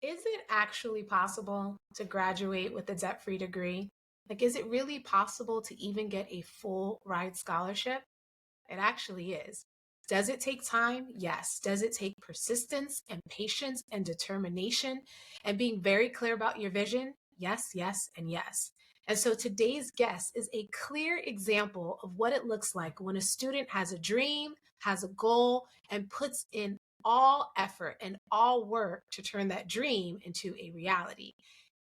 Is it actually possible to graduate with a debt-free degree? Like, is it really possible to even get a full ride scholarship? It actually is. Does it take time? Yes. Does it take persistence and patience and determination and being very clear about your vision? Yes, yes, and yes. And so today's guest is a clear example of what it looks like when a student has a dream, has a goal, and puts in all effort and all work to turn that dream into a reality.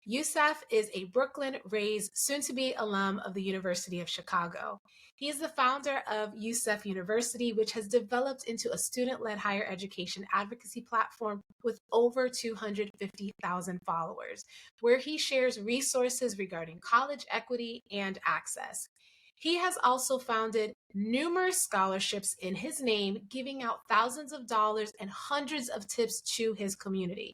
Youssef is a Brooklyn raised, soon to be alum of the University of Chicago. He is the founder of Youssef University, which has developed into a student led higher education advocacy platform with over 250,000 followers, where he shares resources regarding college equity and access. He has also founded numerous scholarships in his name, giving out thousands of dollars and hundreds of tips to his community.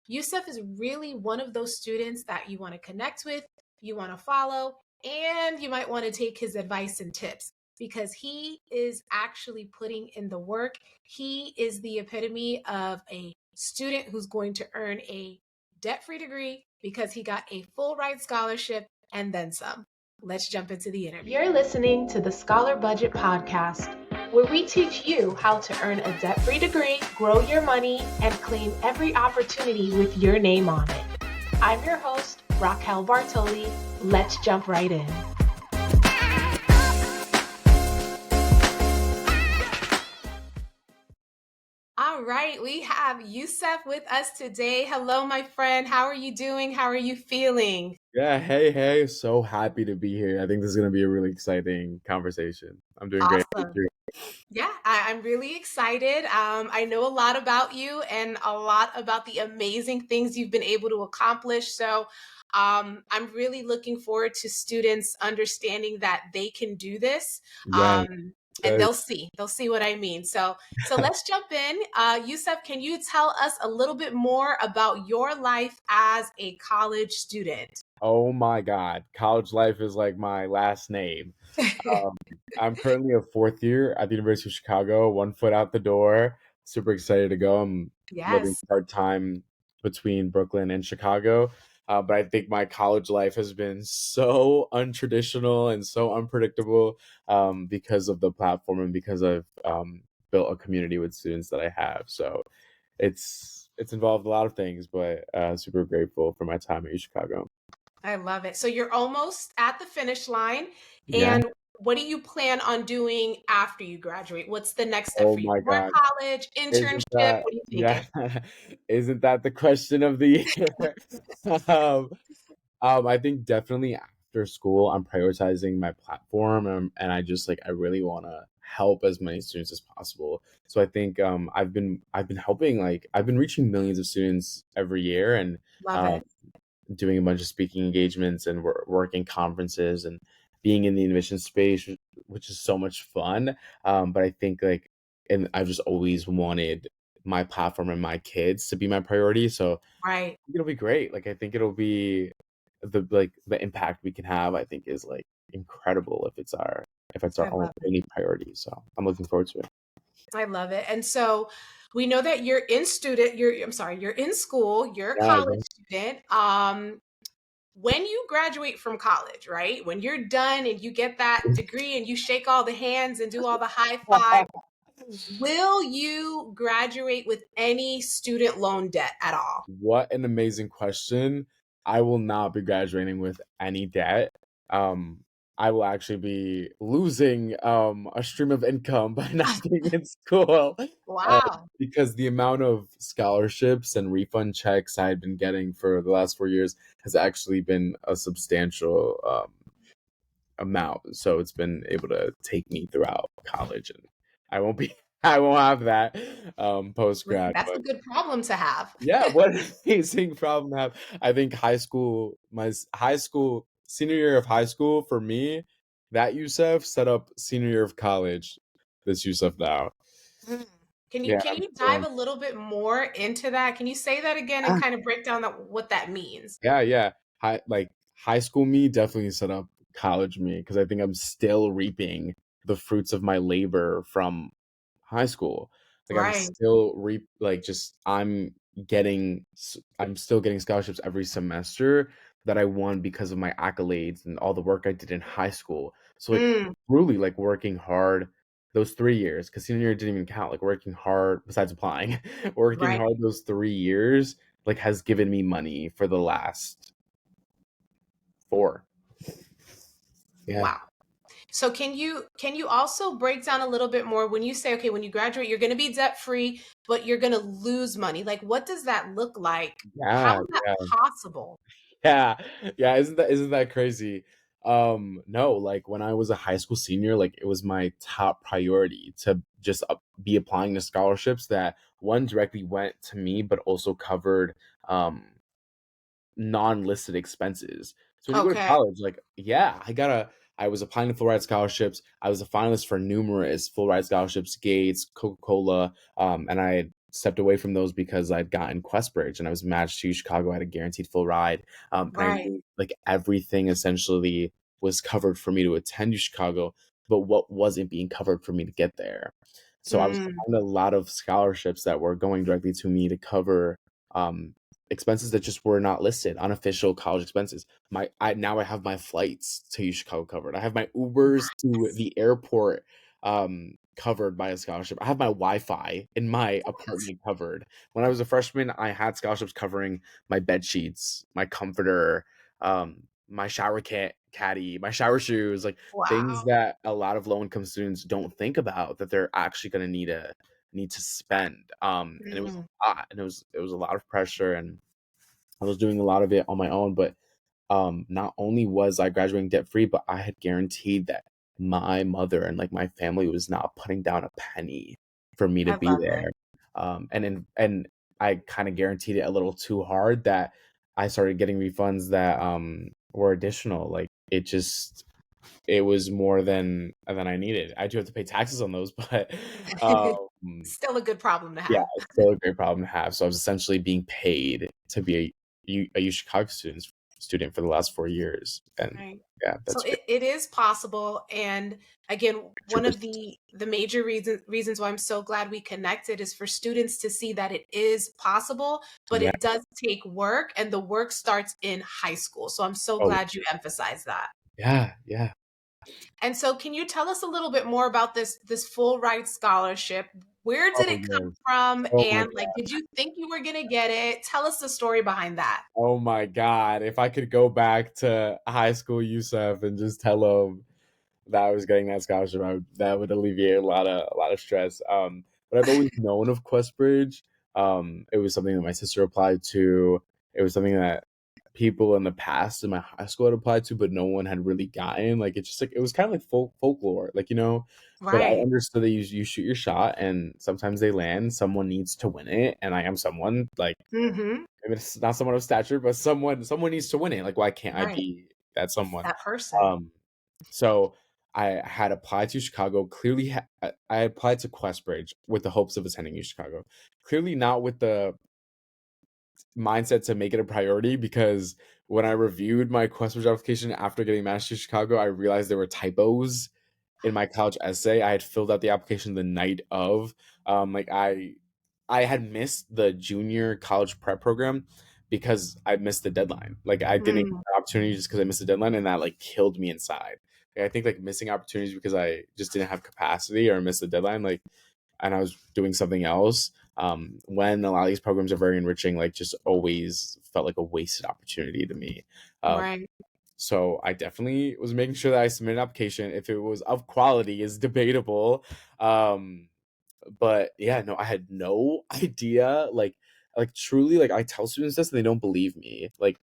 Youssef is really one of those students that you want to connect with, you want to follow, and you might want to take his advice and tips because he is actually putting in the work. He is the epitome of a student who's going to earn a debt free degree because he got a full ride scholarship and then some. Let's jump into the interview. You're listening to the Scholar Budget Podcast, where we teach you how to earn a debt free degree, grow your money, and claim every opportunity with your name on it. I'm your host, Raquel Bartoli. Let's jump right in. All right, we have Youssef with us today. Hello, my friend. How are you doing? How are you feeling? Yeah, hey, so happy to be here. I think this is going to be a really exciting conversation. I'm doing great. Thank Awesome. you. Yeah, I'm really excited. I know a lot about you and a lot about the amazing things you've been able to accomplish. So I'm really looking forward to students understanding that they can do this. Yeah, Um, and uh, they'll see what I mean. So let's jump in. Youssef, can you tell us a little bit more about your life as a college student? oh my God, college life is like my last name. Um, I'm currently a fourth year at the University of Chicago, one foot out the door. Super excited to go. I'm living Yes. part time between Brooklyn and Chicago. But I think my college life has been so untraditional and so unpredictable because of the platform and because I've built a community with students that I have. So it's involved a lot of things, but super grateful for my time at Chicago. I love it. So you're almost at the finish line. Yeah. And what do you plan on doing after you graduate? What's the next step Oh for you? my More God. college, Isn't internship? that What are you yeah, thinking? isn't that the question of the year? Um, I think definitely after school, I'm prioritizing my platform, and I just like I really wanna help as many students as possible. So I think I've been helping I've been reaching millions of students every year and Love um it. doing a bunch of speaking engagements and working conferences and being in the admission space, which is so much fun. But I think and I've just always wanted my platform and my kids to be my priority. So I Right. think it'll be great. Like I think it'll be the impact we can have. I think is like incredible if it's I our love it. only priority. So I'm looking forward to it. I love it. And so we know that you're in school, you're a Yeah, college student. When you graduate from college, right? When you're done and you get that degree and you shake all the hands and do all the high five, will you graduate with any student loan debt at all? What an amazing question. I will not be graduating with any debt. Um, I will actually be losing a stream of income by not being in school. Uh, Wow. because the amount of scholarships and refund checks I had been getting for the last 4 years has actually been a substantial amount. So it's been able to take me throughout college, and I won't be I won't have that post Listen, grad. that's a good problem to have. Yeah, what an amazing problem to have. I think high school, senior year of high school for me, that Youssef set up senior year of college, this Youssef now. Mm. Can you Yeah, can I'm you so dive a little bit more into that? Can you say that again and kind of break down what that means? yeah. High school me definitely set up college me because I think I'm still reaping the fruits of my labor from high school. Like I'm Right. still reap like just I'm I'm still getting scholarships every semester that I won because of my accolades and all the work I did in high school. So, like, Mm, really, like, working hard those 3 years, because senior year didn't even count, like, working hard besides applying, working right. hard those 3 years, like, has given me money for the last 4. Yeah. Wow. So can you also break down a little bit more when you say, okay, when you graduate, you're going to be debt free, but you're going to lose money. Like, what does that look like? How Yeah, is that yeah. possible? Yeah. Yeah, isn't that crazy? No, like, when I was a high school senior, like, it was my top priority to just, be applying to scholarships that, 1, directly went to me, but also covered, non-listed expenses. So when you go to Okay. college, like, yeah, I was applying to full ride scholarships. I was a finalist for numerous full ride scholarships, Gates, Coca-Cola, and I had stepped away from those because I'd gotten Questbridge and I was matched to Chicago. I had a guaranteed full ride. And I Right. knew, like, everything essentially was covered for me to attend U Chicago, but what wasn't being covered for me to get there. So I was Mm, applying to a lot of scholarships that were going directly to me to cover um, expenses that just were not listed, unofficial college expenses. I have my flights to Chicago covered. I have my Ubers to nice. the airport covered by a scholarship. I have my Wi-Fi in my What? apartment covered. When I was a freshman, I had scholarships covering my bed sheets, my comforter, my shower caddy, my shower shoes, like, things Wow. that a lot of low income students don't think about that they're actually going to need to spend. And it was Mm, a lot, and it was a lot of pressure, and I was doing a lot of it on my own. But not only was I graduating debt free, but I had guaranteed that my mother and, like, my family was not putting down a penny for me to I be love it. there. And I kind of guaranteed it a little too hard that I started getting refunds that were additional. Like, it was more than I needed. I do have to pay taxes on those, but um Still a good problem to yeah, have. it's still a great problem to have. So I was essentially being paid to be a U Chicago student for the last 4 years, and Right. yeah, So that's been it is possible. And again, one of 2%. the major reasons why I'm so glad we connected is for students to see that it is possible, but Yeah. it does take work and the work starts in high school. So I'm so Oh, glad you emphasized that. yeah, yeah. And so can you tell us a little bit more about this full ride scholarship? Where did Oh, it come yes. from? Oh my And like, god. did you think you were gonna get it? Tell us the story behind that. Oh my god. If I could go back to high school Youssef and just tell him that I was getting that scholarship, that would alleviate a lot of stress. But I've always known of Questbridge. It was something that my sister applied to. It was something that people in the past in my high school had applied to, but no one had really gotten. Like, it's just like it was kind of like folklore, like, But I Right. understood that you shoot your shot, and sometimes they land. Someone needs to win it, and I am someone, like, Mm-hmm. maybe it's not someone of stature, but someone needs to win it. Like, why can't I Right. be that someone? That person. So I had applied to Chicago. Clearly, I applied to Questbridge with the hopes of attending U Chicago. Clearly, not with the mindset to make it a priority, because when I reviewed my Questbridge application after getting matched to Chicago, I realized there were typos in my college essay. I had filled out the application the night of. Like, I had missed the junior college prep program because I missed the deadline. Like, I didn't get Mm, the opportunity just because I missed the deadline, and that, like, killed me inside. Like, I think, like, missing opportunities because I just didn't have capacity or missed the deadline, like, and I was doing something else. When a lot of these programs are very enriching, like, just always felt like a wasted opportunity to me. Um, right. so I definitely was making sure that I submitted an application. If it was of quality is debatable. Um, but yeah, no, I had no idea. Like, truly, like, I tell students this and they don't believe me. Like,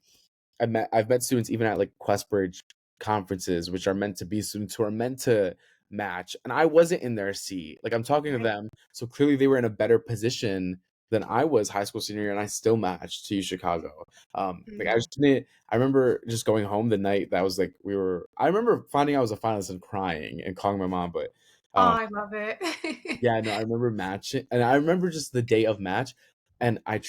I've met students even at, like, Questbridge conferences, which are meant to be students who are meant to match, and I wasn't in their seat. Like, I'm talking to Right. them, so clearly they were in a better position than I was high school senior year, and I still matched to Chicago. Like, I Mm. just didn't. I remember just going home the night that was like we were. I remember finding out I was a finalist and crying and calling my mom, but Oh, um, I love it. yeah, no, I remember matching, and I remember just the day of match, and I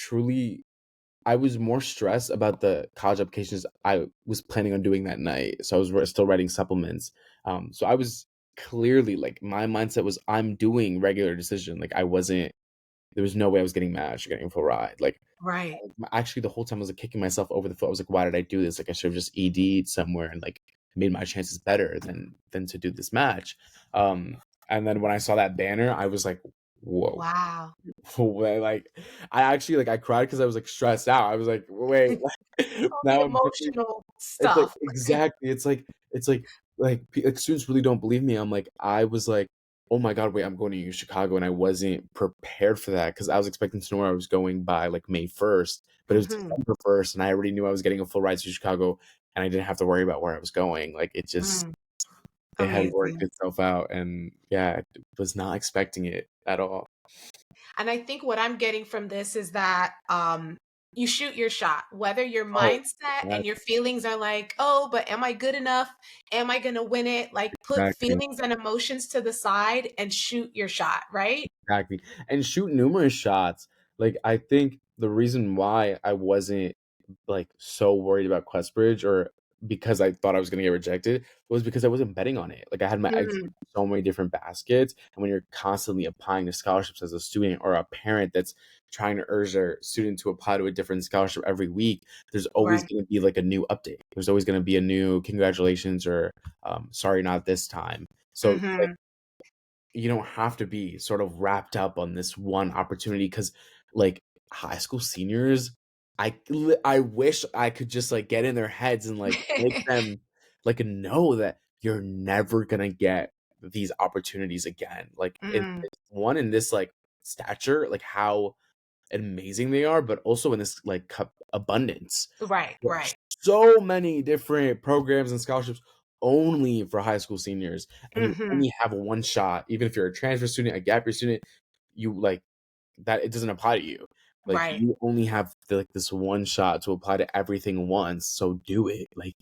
was more stressed about the college applications I was planning on doing that night, so I was still writing supplements. So I was clearly, like, my mindset was I'm doing regular decision, like, I wasn't there was no way I was getting matched or getting a full ride. Like, Right. actually, the whole time I was, like, kicking myself over the foot. I was like, "Why did I do this? Like, I should have just ED'd somewhere and, like, made my chances better than to do this match." Um, and then when I saw that banner, I was like, "Whoa." Wow. Like, I actually, like, I cried because I was, like, stressed out. I was like, "Wait." All the Now I'm thinking emotional it's like stuff. exactly, it's like students really don't believe me. I'm like I was like, "Oh my god, wait, I'm going to Chicago," and I wasn't prepared for that because I was expecting to know where I was going by, like, May 1st, but it was Mhm. December 1st, and I already knew I was getting a full ride to Chicago, and I didn't have to worry about where I was going. Like, Mm, it had worked amazing. itself out, and yeah, I was not expecting it at all. And I think what I'm getting from this is that you shoot your shot, whether your Oh, mindset and your exactly, feelings are like, oh, but am I good enough? Am I going to win it? Like, put exactly. feelings and emotions to the side and shoot your shot, right? Exactly, and shoot numerous shots. Like, I think the reason why I wasn't, like, so worried about Questbridge or because I thought I was gonna get rejected was because I wasn't betting on it. Like, I had my eggs Mm, in so many different baskets, and when you're constantly applying to scholarships as a student or a parent that's trying to urge their student to apply to a different scholarship every week, there's always right. gonna be, like, a new update. There's always gonna be a new "Congratulations," or, "Sorry, not this time." So, like, Hmm. you don't have to be sort of wrapped up on this one opportunity because, like, high school seniors, I wish I could just, like, get in their heads and, like, make them, like, know that you're never gonna get these opportunities again. Like, Mm, one in this, like, stature, like, how amazing they are, but also in this, like, abundance. right, There are right. so many different programs and scholarships only for high school seniors, and you Hmm. only have one shot. Even if you're a transfer student, a gap year student, you like that it doesn't apply to you. Like, Right. you only have this one shot to apply to everything once, so do it. Like,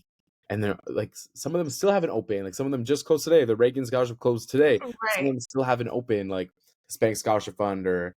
and they're like some of them still haven't opened. Like, some of them just closed today. The Reagan scholarship closed today. Some of Right. them still haven't opened, like Hispanic Scholarship Fund or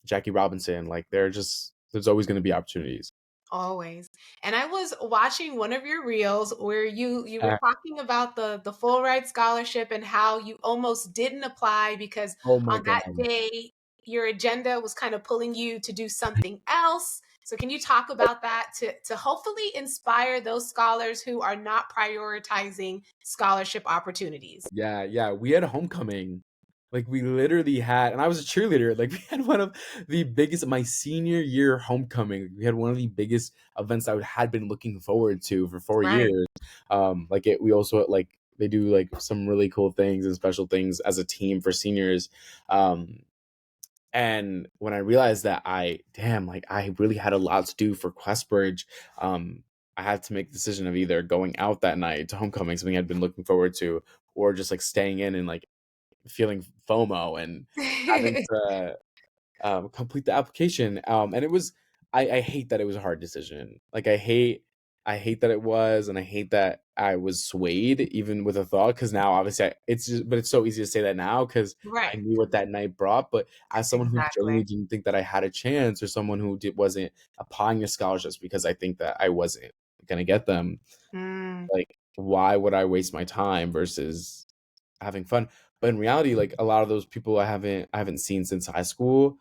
Jackie Robinson. Like, there's always gonna be opportunities. Always. And I was watching one of your reels where you were Uh, talking about the full ride scholarship and how you almost didn't apply because oh my on that god. day your agenda was kind of pulling you to do something else. So can you talk about that to hopefully inspire those scholars who are not prioritizing scholarship opportunities? Yeah, yeah, we had homecoming. Like, we literally had and I was a cheerleader, like, we had one of the biggest my senior year homecoming, we had one of the biggest events I had been looking forward to for 4 Right. years. Like, we also, like they do, like, some really cool things and special things as a team for seniors, um, and when I realized that like, I really had a lot to do for Questbridge, I had to make the decision of either going out that night to homecoming, something I'd been looking forward to, or just, like, staying in and, like, feeling FOMO and having to complete the application. And it was I hate that it was a hard decision. Like, I hate that it was, and I hate that I was swayed even with a thought. Because now obviously it's so easy to say that now because I Right. knew what that night brought. But as someone who Exactly. genuinely didn't think that I had a chance, or someone who wasn't applying to scholarships because I think that I wasn't gonna get them, Mm, like, why would I waste my time versus having fun? But in reality, like, a lot of those people I haven't seen since high school.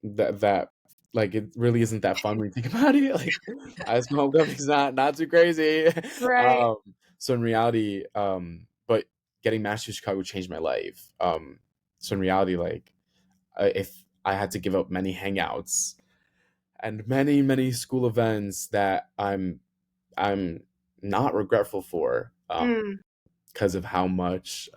That like, it really isn't that fun when you think about it. Like, high school homecoming's not too crazy. right. Um, so in reality, but getting matched to Chicago changed my life. So in reality, like, if I had to give up many hangouts and many school events that I'm not regretful for, Mm. because of how much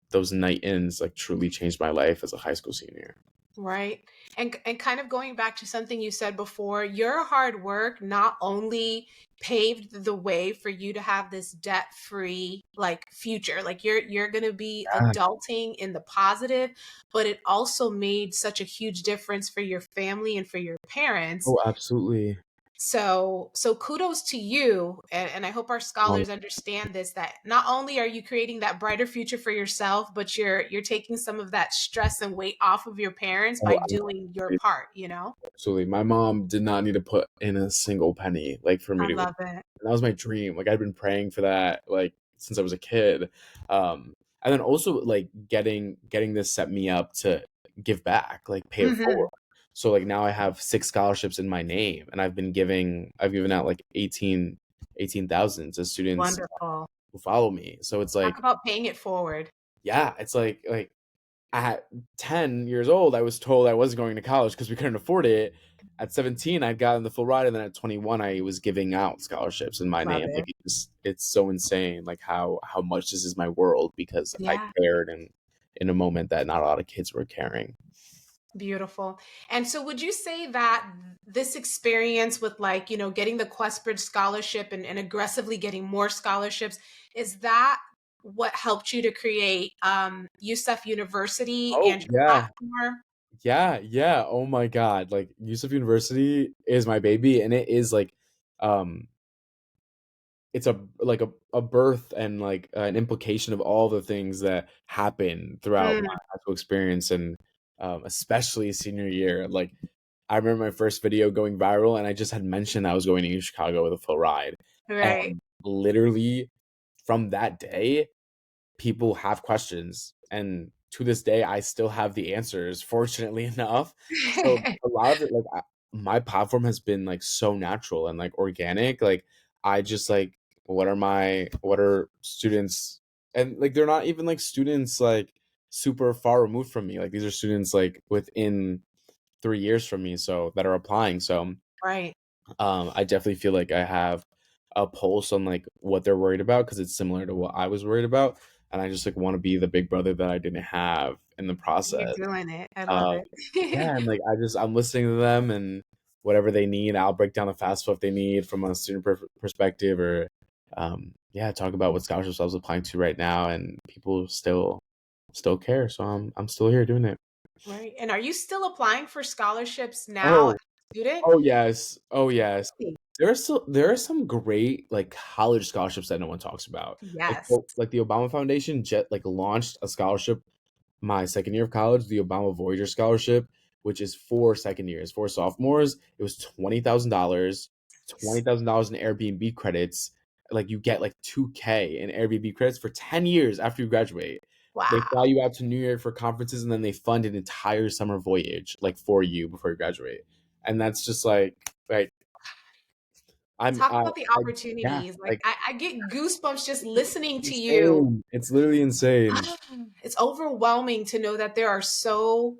those night ins, like, truly changed my life as a high school senior. Right. And kind of going back to something you said before, your hard work not only paved the way for you to have this debt-free like future, like you're going to be Ah, adulting in the positive, but it also made such a huge difference for your family and for your parents. oh, absolutely. So kudos to you, and I hope our Um, scholars understand this, that not only are you creating that brighter future for yourself, but you're taking some of that stress and weight off of your parents oh, by doing your part, you know? absolutely. My mom did not need to put in a single penny, like, for me I to love it. that was my dream. Like, I'd been praying for that, like, since I was a kid. And then also, like, getting this set me up to give back, like pay it Mhm. forward. So like now I have 6 scholarships in my name, and I've given out like 18,000 to students Wonderful. who follow me. So it's Talk like, about paying it forward. yeah, it's like at 10 years old, I was told I wasn't going to college because we couldn't afford it. At 17, I'd gotten the full ride, and then at 21, I was giving out scholarships in my Love name. Like it. it's so insane, like how much this is my world because I Yeah. cared in a moment that not a lot of kids were caring. Beautiful. And so would you say that this experience with like, getting the Questbridge scholarship and aggressively getting more scholarships, is that what helped you to create Youssef University Oh and your yeah, platform? yeah. Oh my God, like Yusuf University is my baby, and it is like, um, it's a birth and like an implication of all the things that happen throughout my Mm, high school experience, and especially senior year. Like I remember my first video going viral, and I just had mentioned I was going to Chicago with a full ride, right. and literally from that day, people have questions, and to this day I still have the answers, fortunately enough. So a lot of it, like my platform has been like so natural and like organic. Like I just like, what are students, and like they're not even like students like super far removed from me. Like these are students like within 3 years from me, so that are applying. So Right. I definitely feel like I have a pulse on like what they're worried about because it's similar to what I was worried about, and I just like want to be the big brother that I didn't have in the You're process. doing it. I love Um, it. yeah, and like I'm listening to them, and whatever they need, I'll break down the FAFSA if they need from a student perspective, or yeah, talk about what scholarships I was applying to right now, and people still care. So I'm still here doing it. Right. And are you still applying for scholarships now as Oh, a student? oh yes, oh yes. Really? There are some great like college scholarships that no one talks about. Yes. Like the Obama Foundation jet like launched a scholarship my second year of college, the Obama Voyager Scholarship, which is for second years, for sophomores. It was $20,000, $20,000 in Airbnb credits. Like you get like 2K in Airbnb credits for 10 years after you graduate. They fly Wow. you out to New York for conferences, and then they fund an entire summer voyage like for you before you graduate. And that's just like I'm Talk about the I yeah, opportunities. Like like I get goosebumps just listening to you. insane. It's literally insane. It's overwhelming to know that there are so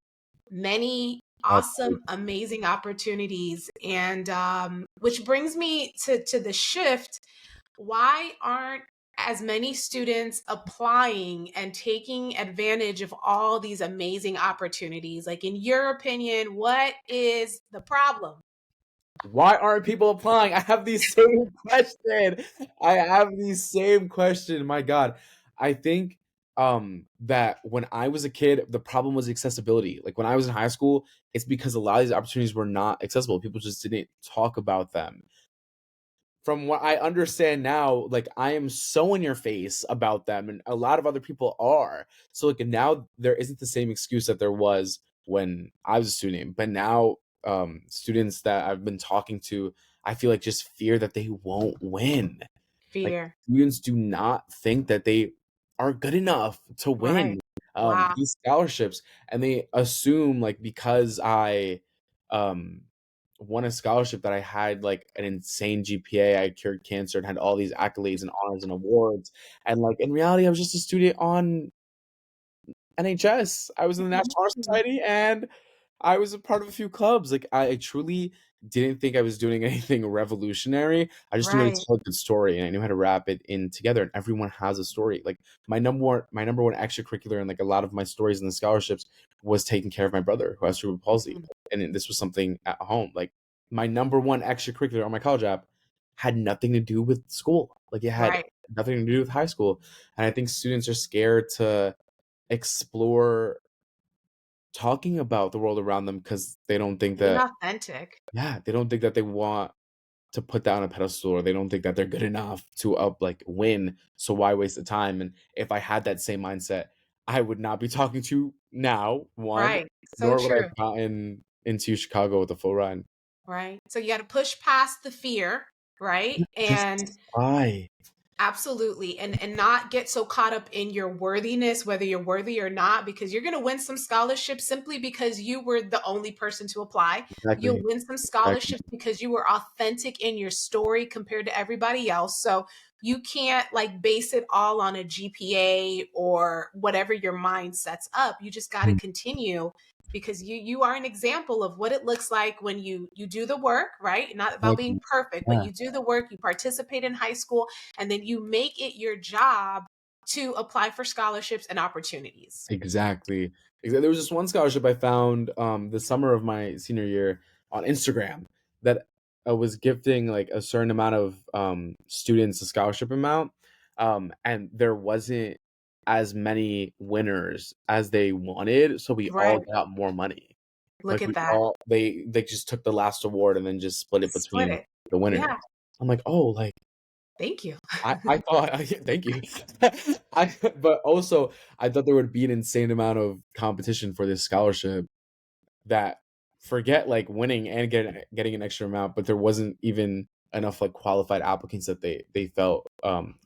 many Uh, awesome, amazing opportunities. And which brings me to the shift. Why aren't as many students applying and taking advantage of all these amazing opportunities? Like, in your opinion, what is the problem? Why aren't people applying? I have the same question. I have the same question. My God. I think that when I was a kid, the problem was accessibility. Like when I was in high school, it's because a lot of these opportunities were not accessible. People just didn't talk about them. From what I understand now, like I am so in your face about them, and a lot of other people are. So like now there isn't the same excuse that there was when I was a student. But now students that I've been talking to, I feel like just fear that they won't win. Like Fear. students do not think that they are good enough to Right. win Wow. these scholarships, and they assume like because I um won a scholarship that I had like an insane GPA, I cured cancer and had all these accolades and honors and awards, and like in reality, I was just a student on NHS. I was in the National Honor Mhm. Society, and I was a part of a few clubs. Like I truly didn't think I was doing anything revolutionary. I just knew how to Right. tell a good story, and I knew how to wrap it in together. And everyone has a story. Like my number one extracurricular, and like a lot of my stories and the scholarships was taking care of my brother who has cerebral palsy, Mhm. and this was something at home. Like my number one extracurricular on my college app had nothing to do with school. Like it had Right. nothing to do with high school, and I think students are scared to explore talking about the world around them because they don't think Being that, authentic. yeah, they don't think that they want to put that on a pedestal, or they don't think that they're good enough to like win. So why waste the time? And if I had that same mindset, I would not be talking to you now, one, Right. So nor would I true. have gotten into Chicago with a full ride. Right. So you got to push past the fear, right? Just And why? Absolutely. And not get so caught up in your worthiness, whether you're worthy or not, because you're going to win some scholarships simply because you were the only person to apply. You'll Exactly. win some Exactly. scholarships because you were authentic in your story compared to everybody else. So you can't like base it all on a GPA or whatever your mind sets up. You just got to Mm. continue because you are an example of what it looks like when you do the work, right? Not about being Exactly. perfect, but Yeah. you do the work, you participate in high school, and then you make it your job to apply for scholarships and opportunities. Exactly. There was this one scholarship I found the summer of my senior year on Instagram that was gifting like a certain amount of students a scholarship amount, and there wasn't as many winners as they wanted, so we all Right. got more money. Look Like at we that. all they just took the last award and then just split it Split between it. the winners. Yeah. I'm like, oh, like Thank you. I thought thank you. I but also I thought there would be an insane amount of competition for this scholarship that forget like winning and getting an extra amount, but there wasn't even enough like qualified applicants that they felt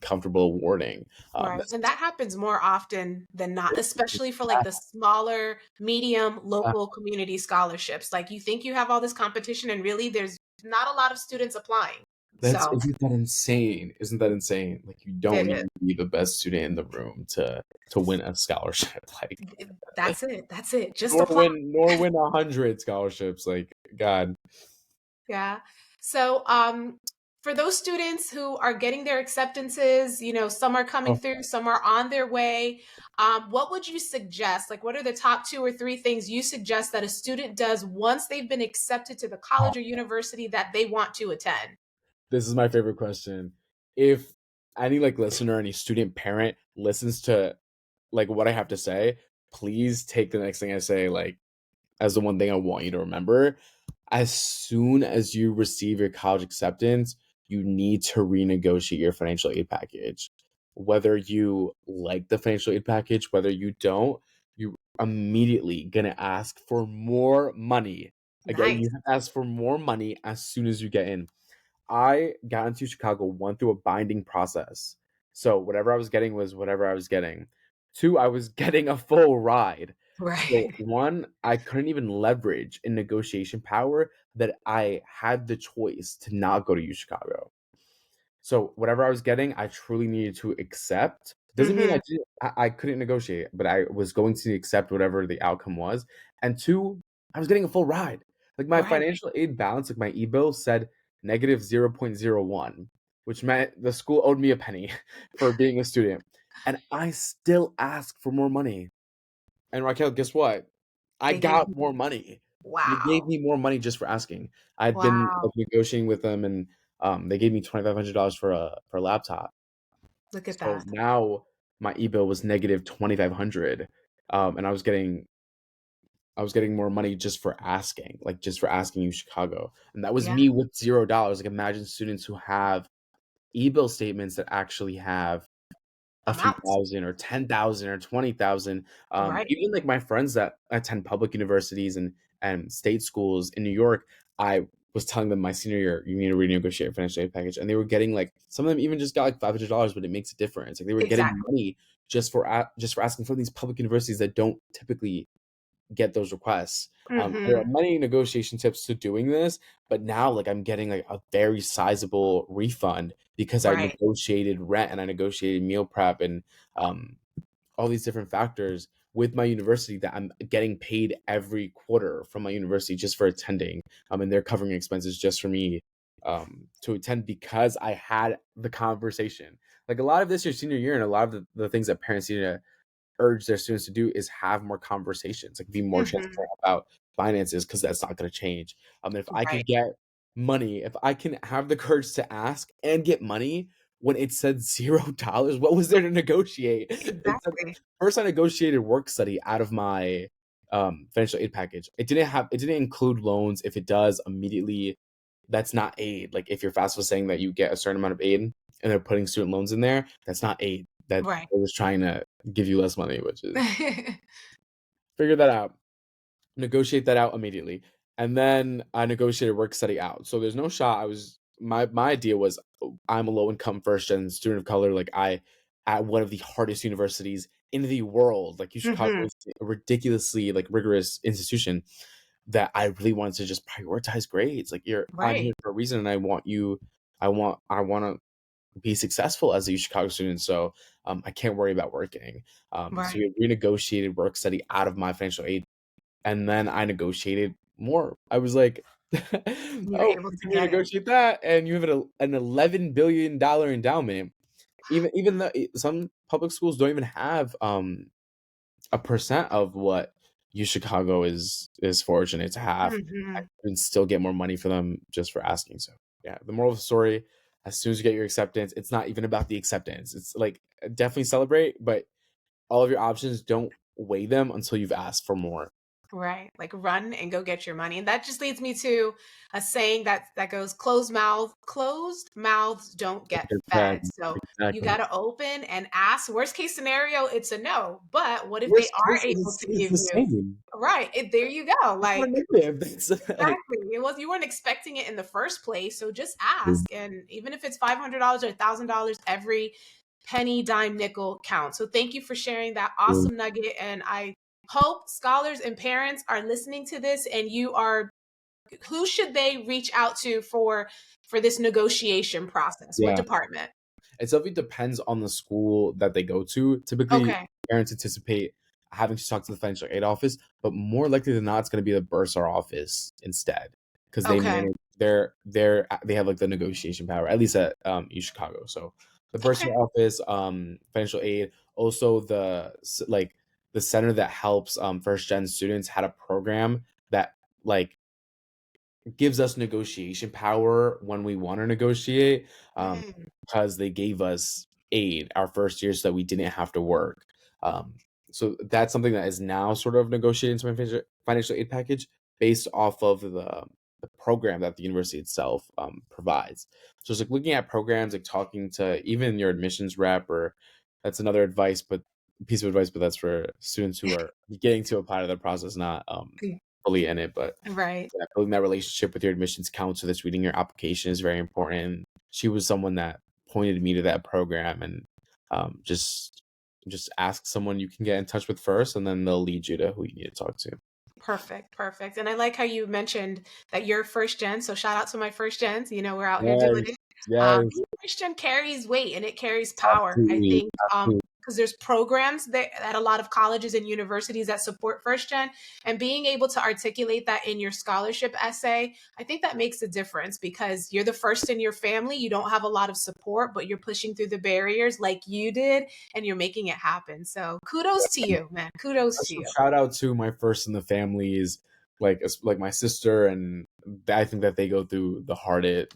comfortable awarding. Right. That's And that happens more often than not, especially for like the smaller, medium, uh, local community scholarships. Like you think you have all this competition and really there's not a lot of students applying. that's So isn't that insane? Isn't that insane? Like you don't it need is. to be the best student in the room to win a scholarship. Like That's it. That's it. Just nor apply. win 100 scholarships. Like God. Yeah. So, for those students who are getting their acceptances, some are coming Oh, through, some are on their way. What would you suggest? Like, what are the top two or three things you suggest that a student does once they've been accepted to the college or university that they want to attend? this is my favorite question. If any like listener, any student parent listens to like what I have to say, please take the next thing I say like as the one thing I want you to remember. As soon as you receive your college acceptance, you need to renegotiate your financial aid package. Whether you like the financial aid package, whether you don't, you immediately gonna ask for more money. Again, Nice. you have to ask for more money as soon as you get in. I got into Chicago, one, through a binding process. So whatever I was getting was whatever I was getting. Two, I was getting a full ride. So Right. one, I couldn't even leverage in negotiation power that I had the choice to not go to U Chicago. So whatever I was getting, I truly needed to accept. Doesn't mean Hmm. I couldn't negotiate, but I was going to accept whatever the outcome was. And two, I was getting a full ride. Like my Right. financial aid balance, like my e-bill said negative 0.01, which meant the school owed me a penny for being a student. And I still asked for more money. And Raquel, guess what? I They gave got you, more money. They gave wow. me more money just for asking. I'd been Wow. like negotiating with them, and they gave me $2,500 for a laptop. Look at So that. now my e-bill was negative 2,500, and I was getting more money just for asking, like just for asking you Chicago, and that was Yeah. me with $0. Like imagine students who have e-bill statements that actually have a few Amounts. thousand or 10,000 or 20,000. Right. Even like my friends that attend public universities and state schools in New York, I was telling them my senior year, you need to renegotiate your financial aid package. And they were getting like some of them even just got like $500, but it makes a difference. Like they were getting Exactly. money just for asking from these public universities that don't typically get those requests. There are Hmm. many negotiation tips to doing this, but now like I'm getting like a very sizable refund because I Right. negotiated rent and I negotiated meal prep and um, all these different factors with my university that I'm getting paid every quarter from my university just for attending. And they're covering expenses just for me to attend because I had the conversation. Like a lot of this your senior year and a lot of the things that parents need to urge their students to do is have more conversations, like be more Hmm. transparent about finances because that's not going to change. If I Right. could get money, if I can have the courage to ask and get money when it said $0, what was there to negotiate? It said Exactly. first I negotiated work study out of my financial aid package. It didn't include loans. If it does, immediately that's not aid. Like if your FAFSA was saying that you get a certain amount of aid and they're putting student loans in there, that's not aid. That Right. they was trying to give you less money, which is figure that out, negotiate that out immediately, and then I negotiated work study out. So there's no shot. My idea was I'm a low income first gen student of color. Like I at one of the hardest universities in the world. Like Chicago Mhm. is a ridiculously like rigorous institution that I really wanted to just prioritize grades. Like I'm here Right. for a reason, and I want to be successful as a Chicago student. So I can't worry about working. So Right. we renegotiated work study out of my financial aid, and then I negotiated more. I was like, You were "Oh, able we to can get it. renegotiate that, and you have an $11 billion endowment." Even though some public schools don't even have a percent of what U Chicago is fortunate to have, I Mhm. can still get more money for them just for asking. So yeah, the moral of the story: as soon as you get your acceptance, it's not even about the acceptance. It's like definitely celebrate, but all of your options, don't weigh them until you've asked for more. Right. Like run and go get your money. And that just leads me to a saying that goes closed mouths don't get Get fed. fed. So you Exactly. got to open and ask. Worst case scenario, it's a no. But what if they Worst are case able is to it's give the you same. right? There you go. It's Like not negative. That's like exactly. It was you weren't expecting it in the first place. So just ask. And even if it's $500 or $1,000, every penny, dime, nickel counts. So thank you for sharing that awesome nugget. And I hope scholars and parents are listening to this and you are who should they reach out to for this negotiation process? What yeah. department? It definitely depends on the school that they go to. Typically, Okay. parents anticipate having to talk to the financial aid office, but more likely than not, it's going to be the bursar office instead because they Okay. manage they have like the negotiation power at least at U Chicago. So the bursar Okay. office, financial aid, also like the center that helps first gen students had a program that like gives us negotiation power when we want to negotiate, Mm, because they gave us aid our first year so that we didn't have to work. Um, so that's something that is now sort of negotiated into my financial aid package based off of the program that the university itself provides. So it's like looking at programs, like talking to even your admissions rep, or that's another advice, but piece of advice, but that's for students who are getting to apply to the process, not fully in it, but right. yeah, building that relationship with your admissions counselor that's reading your application is very important. She was someone that pointed me to that program, and just ask someone you can get in touch with first, and then they'll lead you to who you need to talk to. Perfect, perfect. And I like how you mentioned that you're first gen. So shout out to my first gens. You know, we're out here doing Yes, it. yes, Being first gen carries weight and it carries power. I absolutely, think absolutely. because there's programs that at a lot of colleges and universities that support first gen, and being able to articulate that in your scholarship essay, I think that makes a difference because you're the first in your family. You don't have a lot of support, but you're pushing through the barriers like you did, and you're making it happen. So kudos to you, man. Kudos to Also, you. shout out to my first in the families, like my sister, and I think that they go through it the hardest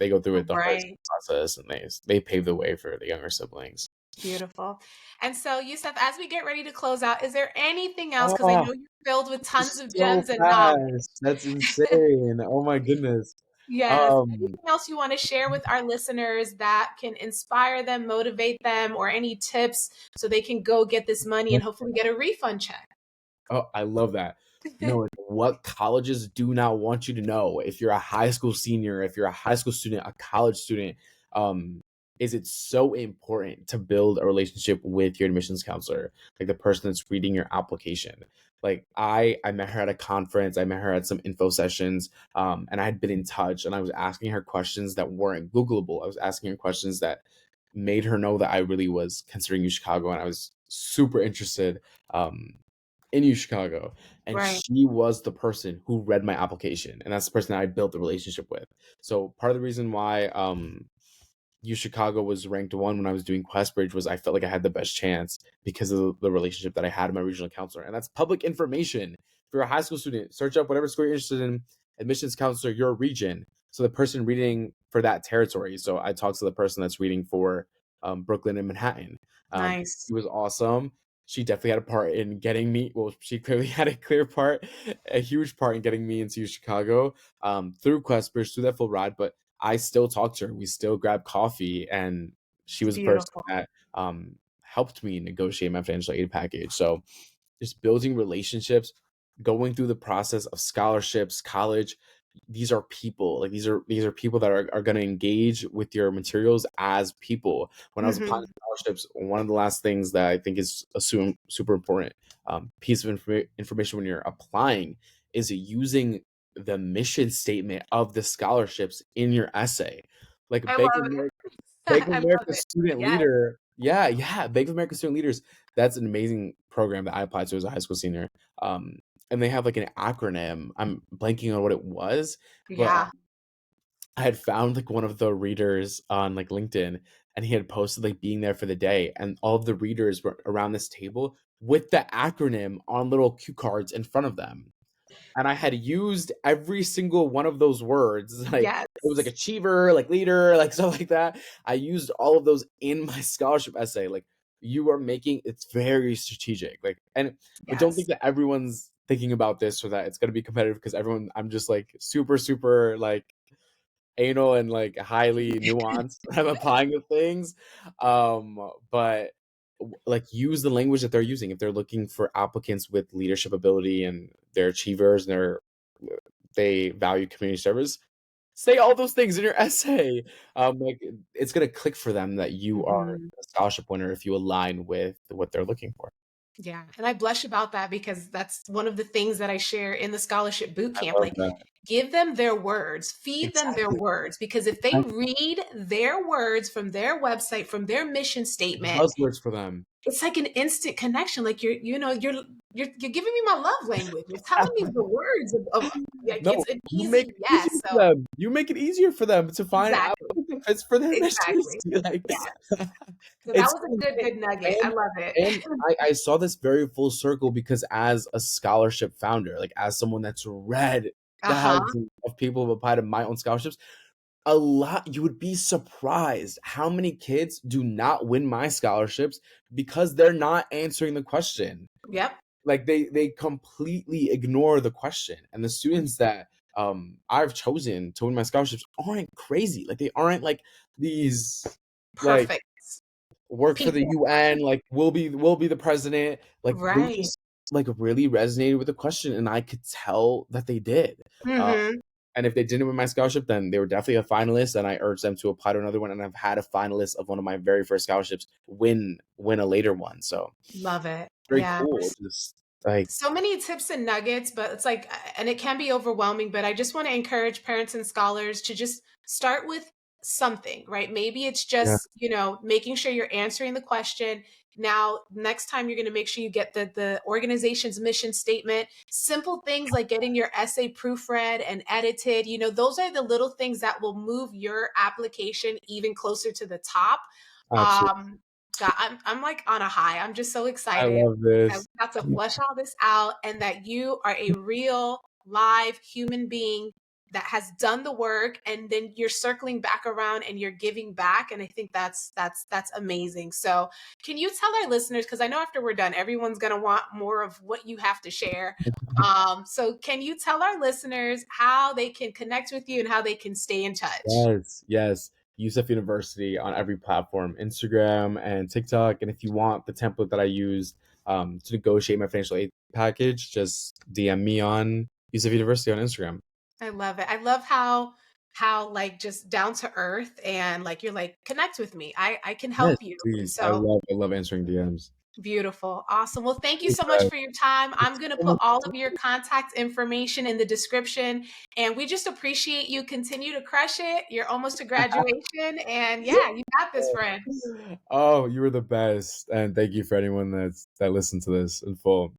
Right. process, and they pave the way for the younger siblings. Beautiful. And so, Youssef, as we get ready to close out, is there anything else? Because I Oh, know you're filled with tons of so gems and fast. That's knowledge. insane. Oh my goodness. Yes. Um, Anything else you want to share with our listeners that can inspire them, motivate them, or any tips so they can go get this money and hopefully get a refund check? oh, I love that. No, like, what colleges do not want you to know. If you're a high school senior, if you're a high school student, a college student, um, is it so important to build a relationship with your admissions counselor, like the person that's reading your application. Like I met her at a conference, I met her at some info sessions, and I had been in touch, and I was asking her questions that weren't Googleable. I was asking her questions that made her know that I really was considering U Chicago, and I was super interested. Um, in U Chicago, and Right. she was the person who read my application, and that's the person that I built the relationship with. So part of the reason why U Chicago was ranked one when I was doing QuestBridge was I felt like I had the best chance because of the relationship that I had with my regional counselor, and that's public information. If you're a high school student, search up whatever school you're interested in, admissions counselor, your region. So the person reading for that territory. So I talked to the person that's reading for Brooklyn and Manhattan. Nice. It was awesome. She definitely had a part in getting me. Well, she clearly had a clear part, a huge part in getting me into Chicago through QuestBridge, through that full ride. But I still talk to her. We still grab coffee, and she It's was the person beautiful. that helped me negotiate my financial aid package. So just building relationships, going through the process of scholarships, college. these are people. Like these are people that are going to engage with your materials as people. When I was applying Mhm. to scholarships, one of the last things that I think is a super important piece of information when you're applying is using the mission statement of the scholarships in your essay. Like I love it. Bank of I love America it. Student Yes, Leader. Yeah, yeah. Bank of America Student Leaders. That's an amazing program that I applied to as a high school senior. Um, and they have like an acronym. I'm blanking on what it was, but yeah, I had found like one of the readers on like LinkedIn, and he had posted like being there for the day, and all of the readers were around this table with the acronym on little cue cards in front of them. And I had used every single one of those words. Like it was like yes, achiever, like leader, like stuff like that. I used all of those in my scholarship essay. Like you are making it's very strategic. Like but don't yes, think that everyone's thinking about this or that it's gonna be competitive because everyone I'm just like super like anal and like highly nuanced. I'm applying the things. But like use the language that they're using if they're looking for applicants with leadership ability and they're achievers and they value community service. Say all those things in your essay. Like it's gonna click for them that you are mhm. a scholarship winner if you align with what they're looking for. Yeah, and I blush about that because that's one of the things that I share in the scholarship boot I camp. love Like, that. give them their words, feed them their Exactly. words, because if they Exactly. read their words from their website, from their mission statement, Buzzwords for them. it's like an instant connection. Like you're giving me my love language. You're telling me the words of like No, it's an you make easy it easier yes. for So them. You make it easier for them to find an exactly, applicant that fits for their missions. exactly. Like, Yes. So that it's was a so good nugget. I and love it. I saw this very full circle because as a scholarship founder, like as someone that's read Uh-huh. thousands of people who applied to my own scholarships, a lot you would be surprised how many kids do not win my scholarships because they're not answering the question. Yep. Like they completely ignore the question, and the students that I've chosen to win my scholarships aren't crazy. Like they aren't like these like Perfect work for the people. UN, like we'll be the president. Like they Right. just like really resonated with the question, and I could tell that they did. Uh, Mhm. and if they didn't win my scholarship, then they were definitely a finalist, and I urged them to apply to another one. And I've had a finalist of one of my very first scholarships win a later one. So Love it. very Yeah. cool. Just like So many tips and nuggets, but it's like, and it can be overwhelming, but I just want to encourage parents and scholars to just start with something, right? Maybe it's yeah, just, making sure you're answering the question. Now, next time you're going to make sure you get the organization's mission statement. Simple things like getting your essay proofread and edited, those are the little things that will move your application even closer to the top. absolutely. Um, God, I'm like on a high. I'm just so I excited love that we this. got to flesh all this out and that you are a real live human being that has done the work, and then you're circling back around and you're giving back, and I think that's amazing. So can you tell our listeners, because I know after we're done everyone's going to want more of what you have to share, so can you tell our listeners how they can connect with you and how they can stay in touch? Yes, yes. Youssef University on every platform, Instagram and TikTok. And if you want the template that I used to negotiate my financial aid package, just DM me on Youssef University on Instagram. I love it. I love how like just down to earth, and like you're like, connect with me. I can Yes, help you. And please. so I love answering DMs. beautiful. Awesome. Well, thank you Thank so you, much guys. for your time. Thank I'm you going to so put much all for of your contact information in the description, and we just appreciate you. Continue to crush it. You're almost to graduation, and yeah, you got this, friend. Oh, you were the best. And thank you for anyone that listened to this in full.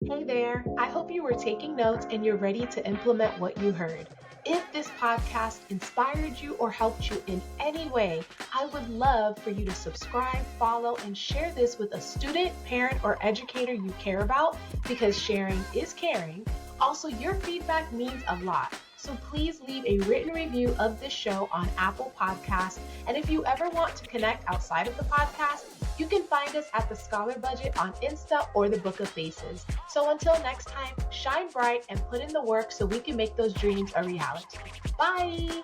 Hey there. I hope you were taking notes and you're ready to implement what you heard. If this podcast inspired you or helped you in any way, I would love for you to subscribe, follow, and share this with a student, parent, or educator you care about, because sharing is caring. Also, your feedback means a lot. So please leave a written review of this show on Apple Podcasts. And if you ever want to connect outside of the podcast, you can find us at The Scholar Budget on Insta or the Book of Faces. So until next time, shine bright and put in the work so we can make those dreams a reality. Bye!